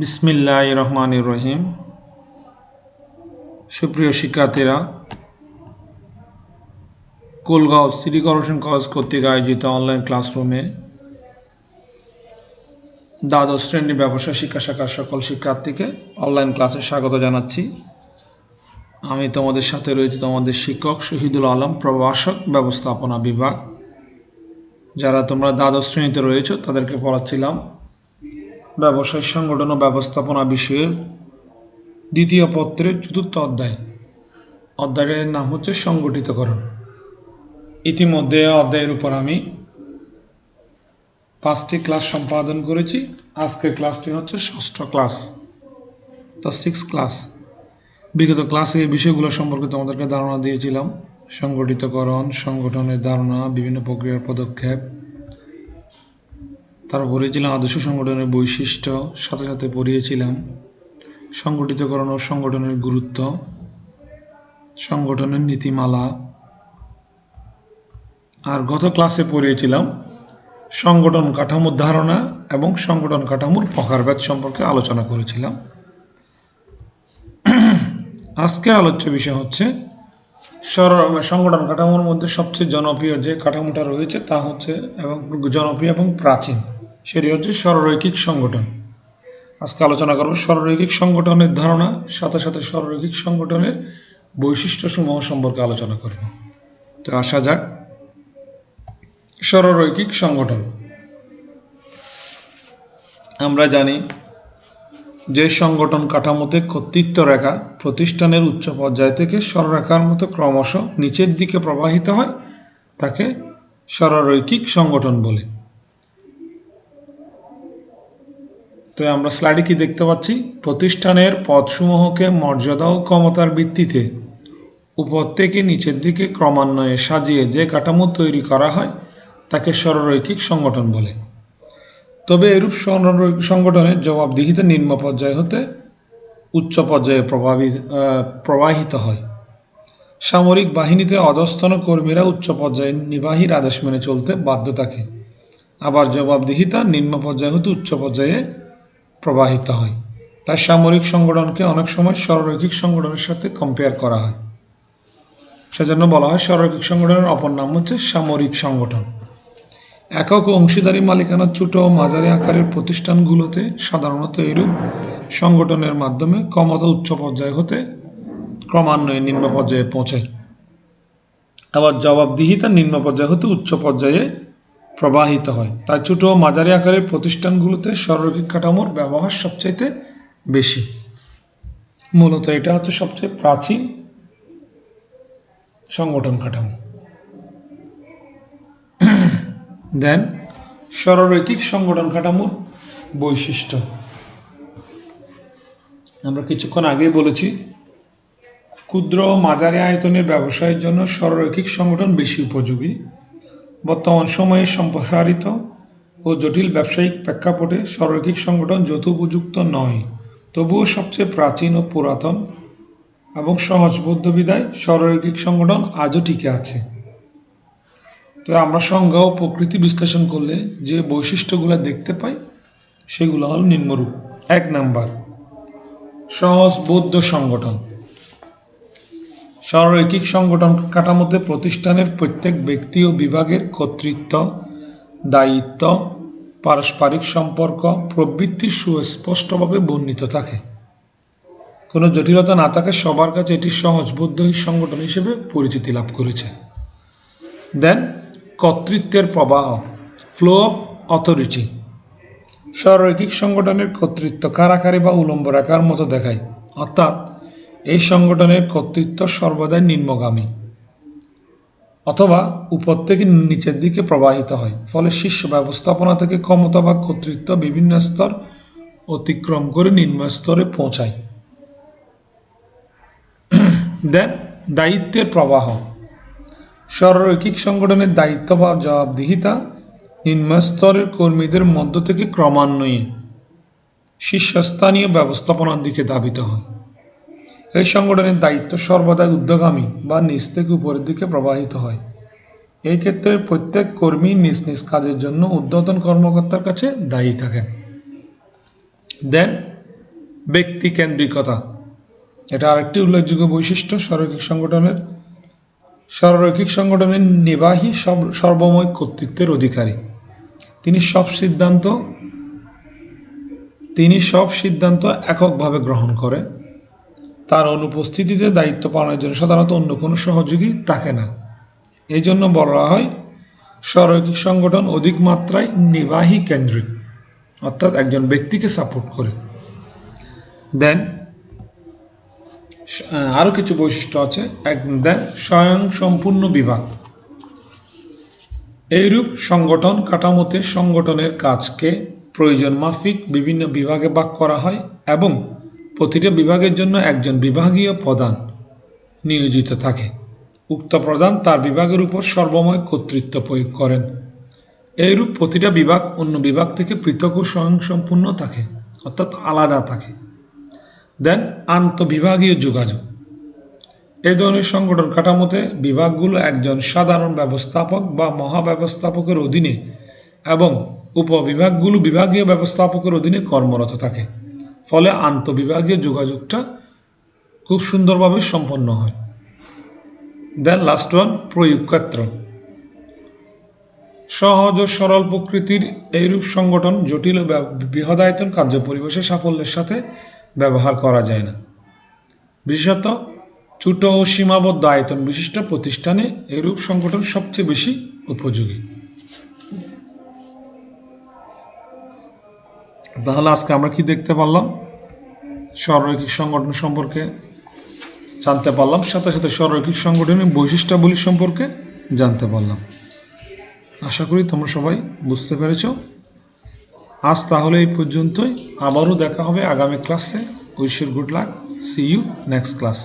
বিসমিল্লাহির রহমানির রহিম। সুপ্রিয় শিক্ষার্থীরা, কুলগাঁও সিটি কর্পোরেশন কলেজ কর্তৃক আয়োজিত অনলাইন ক্লাসরুমে দ্বাদশ শ্রেণী ব্যবসায় শিক্ষা শাখার সকল শিক্ষার্থীকে অনলাইন ক্লাসে স্বাগত জানাচ্ছি। আমি তোমাদের সাথে রয়েছি তোমাদের শিক্ষক শহীদুল আলম, প্রভাষক ব্যবস্থাপনা বিভাগ। যারা তোমরা দ্বাদশ শ্রেণীতে রয়েছো তাদেরকে পড়াচ্ছিলাম ব্যবসায় সংগঠন ও ব্যবস্থাপনা বিষয়ের দ্বিতীয় পত্রের চতুর্থ অধ্যায়। অধ্যায়ের নাম হচ্ছে সংগঠিতকরণ। ইতিমধ্যে অধ্যায়ের উপর আমি 5টি ক্লাস সম্পাদন করেছি। আজকের ক্লাসটি হচ্ছে 6ষ্ঠ ক্লাস, তো 6 ক্লাস। বিগত ক্লাসে এই বিষয়গুলো সম্পর্কে তোমাদেরকে ধারণা দিয়েছিলাম। সংগঠিতকরণ, সংগঠনের ধারণা, বিভিন্ন প্রক্রিয়ার পদক্ষেপ, তারপর পড়িয়েছিলাম আদর্শ সংগঠনের বৈশিষ্ট্য, সাথে সাথে পড়িয়েছিলাম সংগঠিতকরণ ও সংগঠনের গুরুত্ব, সংগঠনের নীতিমালা। আর গত ক্লাসে পড়িয়েছিলাম সংগঠন কাঠামোর ধারণা এবং সংগঠন কাঠামোর প্রকারভেদ সম্পর্কে আলোচনা করেছিলাম। আজকের আলোচ্য বিষয় হচ্ছে সংগঠন কাঠামোর মধ্যে সবচেয়ে জনপ্রিয় যে কাঠামোটা রয়েছে তা হচ্ছে এবং জনপ্রিয় এবং প্রাচীন, সেটি হচ্ছে সরলরৈখিক সংগঠন। আজকে আলোচনা করব সরলরৈখিক সংগঠনের ধারণা, সাথে সাথে সরলরৈখিক সংগঠনের বৈশিষ্ট্যসমূহ সম্পর্কে আলোচনা করব। তো আসা যাক। সরলরৈখিক সংগঠন, আমরা জানি যে সংগঠন কাঠামোতে কর্তৃত্ব রেখা প্রতিষ্ঠানের উচ্চ পর্যায় থেকে সরলরেখার মতো ক্রমশ নিচের দিকে প্রবাহিত হয় তাকে সরলরৈখিক সংগঠন বলে। তো আমরা স্লাইডে কি দেখতে পাচ্ছি, প্রতিষ্ঠানের পদসমূহকে মর্যাদা ও ক্ষমতার ভিত্তিতে উপর থেকে নিচের দিকে ক্রমান্বয়ে সাজিয়ে যে কাঠামো তৈরি করা হয় তাকে সরলরৈখিক সংগঠন বলে। তবে এরূপ সরলরৈখিক সংগঠনের জবাবদিহিতা নিম্ন পর্যায় হতে উচ্চ পর্যায়ে প্রবাহিত হয়। সামরিক বাহিনীতে অধস্তন কর্মীরা উচ্চ পর্যায়ে নির্বাহীর আদেশ মেনে চলতে বাধ্য থাকে, আবার জবাবদিহিতা নিম্ন পর্যায় হতে উচ্চ পর্যায়ে প্রবাহিত হয়। তাই সামরিক সংগঠনকে অনেক সময় সরলরৈখিক সংগঠনের সাথে কম্পেয়ার করা হয়। সেজন্য বলা হয় সরলরৈখিক সংগঠনের অপর নাম হচ্ছে সামরিক সংগঠন। একক অংশীদারি মালিকানার ছোট ও মাঝারি আকারের প্রতিষ্ঠানগুলোতে সাধারণত এরূপ সংগঠনের মাধ্যমে ক্ষমতা উচ্চ পর্যায় হতে ক্রমান্বয়ে নিম্ন পর্যায়ে পৌঁছায়, আবার জবাবদিহিতা নিম্ন পর্যায় হতে উচ্চ পর্যায়ে প্রবাহিত হয়। তাই ছোট ও মাঝারি আকারের প্রতিষ্ঠানগুলোতে সরলরৈখিক কাঠামোর ব্যবহার সবচাইতে বেশি। মূলত এটা হচ্ছে সবচেয়ে প্রাচীন সংগঠন কাঠামো। দেন সরলরৈখিক সংগঠন কাঠামোর বৈশিষ্ট্য। আমরা কিছুক্ষণ আগেই বলেছি ক্ষুদ্র ও মাঝারি আয়তনের ব্যবসায়ের জন্য সরলরৈখিক সংগঠন বেশি উপযোগী। বর্তমান সময়ে সম্প্রসারিত ও জটিল ব্যবসায়িক প্রেক্ষাপটে সরলরৈখিক সংগঠন যথোপযুক্ত নয়, তবুও সবচেয়ে প্রাচীন ও পুরাতন এবং সহজবোধ্য বিধায় সরলরৈখিক সংগঠন আজও টিকে আছে। তো আমরা সংজ্ঞা ও প্রকৃতি বিশ্লেষণ করলে যে বৈশিষ্ট্যগুলো দেখতে পাই সেগুলো হল নিম্নরূপ। 1 নাম্বার, সহজবোধ্য সংগঠন। সরলরৈখিক সংগঠন কাঠামোতে প্রতিষ্ঠানের প্রত্যেক ব্যক্তি ও বিভাগের কর্তৃত্ব, দায়িত্ব, পারস্পরিক সম্পর্ক প্রভৃতি সুস্পষ্টভাবে বর্ণিত থাকে। কোনো জটিলতা না থাকে, সবার কাছে এটি সহজবোধ্য সংগঠন হিসেবে পরিচিতি লাভ করেছে। দেন কর্তৃত্বের প্রবাহ, ফ্লো অফ অথরিটি। সরলরৈখিক সংগঠনের কর্তৃত্ব কারাকারি বা উলম্ব রেখার মতো দেখায়, অর্থাৎ এই সংগঠনের কর্তৃত্ব সর্বদাই নিম্নগামী অথবা উপর থেকে নিচের দিকে প্রবাহিত হয়। ফলে শীর্ষ ব্যবস্থাপনা থেকে ক্ষমতা বা কর্তৃত্ব বিভিন্ন স্তর অতিক্রম করে নিম্ন স্তরে পৌঁছায়। দেন দায়িত্বের প্রবাহ। সরলরৈখিক সংগঠনের দায়িত্ব বা জবাবদিহিতা নিম্নস্তরের কর্মীদের মধ্য থেকে ক্রমান্বয়ে শীর্ষস্থানীয় ব্যবস্থাপনার দিকে ধাবিত হয়। এই সংগঠনের দায়িত্ব সর্বদাই ঊর্ধ্বগামী বা নিচ থেকে উপরের দিকে প্রবাহিত হয়। এই ক্ষেত্রে প্রত্যেক কর্মী নিজ নিজ কাজের জন্য ঊর্ধ্বতন কর্মকর্তার কাছে দায়ী থাকেন। দেন ব্যক্তি কেন্দ্রিকতা, এটা আরেকটি উল্লেখযোগ্য বৈশিষ্ট্য সরৈখিক সংগঠনের। সরৈখিক সংগঠনের নির্বাহী সর্বময় কর্তৃত্বের অধিকারী। তিনি সব সিদ্ধান্ত এককভাবে গ্রহণ করেন। তার অনুপস্থিতিতে দায়িত্ব পালনের জন্য সাধারণত অন্য কোনো সহযোগী থাকে না। এই জন্য বলা হয় সরৈখিক সংগঠন অধিক মাত্রায় নির্বাহী কেন্দ্রিক, অর্থাৎ একজন ব্যক্তিকে সাপোর্ট করে। দেন আরও কিছু বৈশিষ্ট্য আছে। দেন স্বয়ংসম্পূর্ণ বিভাগ। এইরূপ সংগঠন কাঠামোতে সংগঠনের কাজকে প্রয়োজন মাফিক বিভিন্ন বিভাগে ভাগ করা হয় এবং প্রতিটা বিভাগের জন্য একজন বিভাগীয় প্রধান নিয়োজিত থাকে। উক্ত প্রধান তার বিভাগের উপর সর্বময় কর্তৃত্ব প্রয়োগ করেন। এইরূপ প্রতিটা বিভাগ অন্য বিভাগ থেকে পৃথক ও স্বয়ংসম্পূর্ণ থাকে, অর্থাৎ আলাদা থাকে। দেন আন্তঃবিভাগীয় যোগাযোগ। এই ধরনের সংগঠন কাঠামোতে বিভাগগুলো একজন সাধারণ ব্যবস্থাপক বা মহাব্যবস্থাপকের অধীনে এবং উপবিভাগগুলো বিভাগীয় ব্যবস্থাপকের অধীনে কর্মরত থাকে। ফলে আন্তঃবিভাগীয় যোগাযোগটা খুব সুন্দরভাবে সম্পন্ন হয়। দেন লাস্ট ওয়ান, প্রয়োগ ক্ষেত্র। সহজ ও সরল প্রকৃতির এইরূপ সংগঠন জটিল ও বৃহদায়তন কার্য পরিবেশে সাফল্যের সাথে ব্যবহার করা যায় না। বিশেষত ছোট ও সীমাবদ্ধ আয়তন বিশিষ্ট প্রতিষ্ঠানে এরূপ সংগঠন সবচেয়ে বেশি উপযোগী। তাহলে আজকে আমরা কি দেখতে পারলাম? সরৈখিক সংগঠন সম্পর্কে জানতে পারলাম, সাথে সাথে সরৈখিক সংগঠনের বৈশিষ্ট্যাবলী সম্পর্কে জানতে পারলাম। আশা করি তোমরা সবাই বুঝতে পেরেছ। আজ তাহলে এই পর্যন্তই। আবারও দেখা হবে আগামী ক্লাসে। Wish you good luck. See you next class.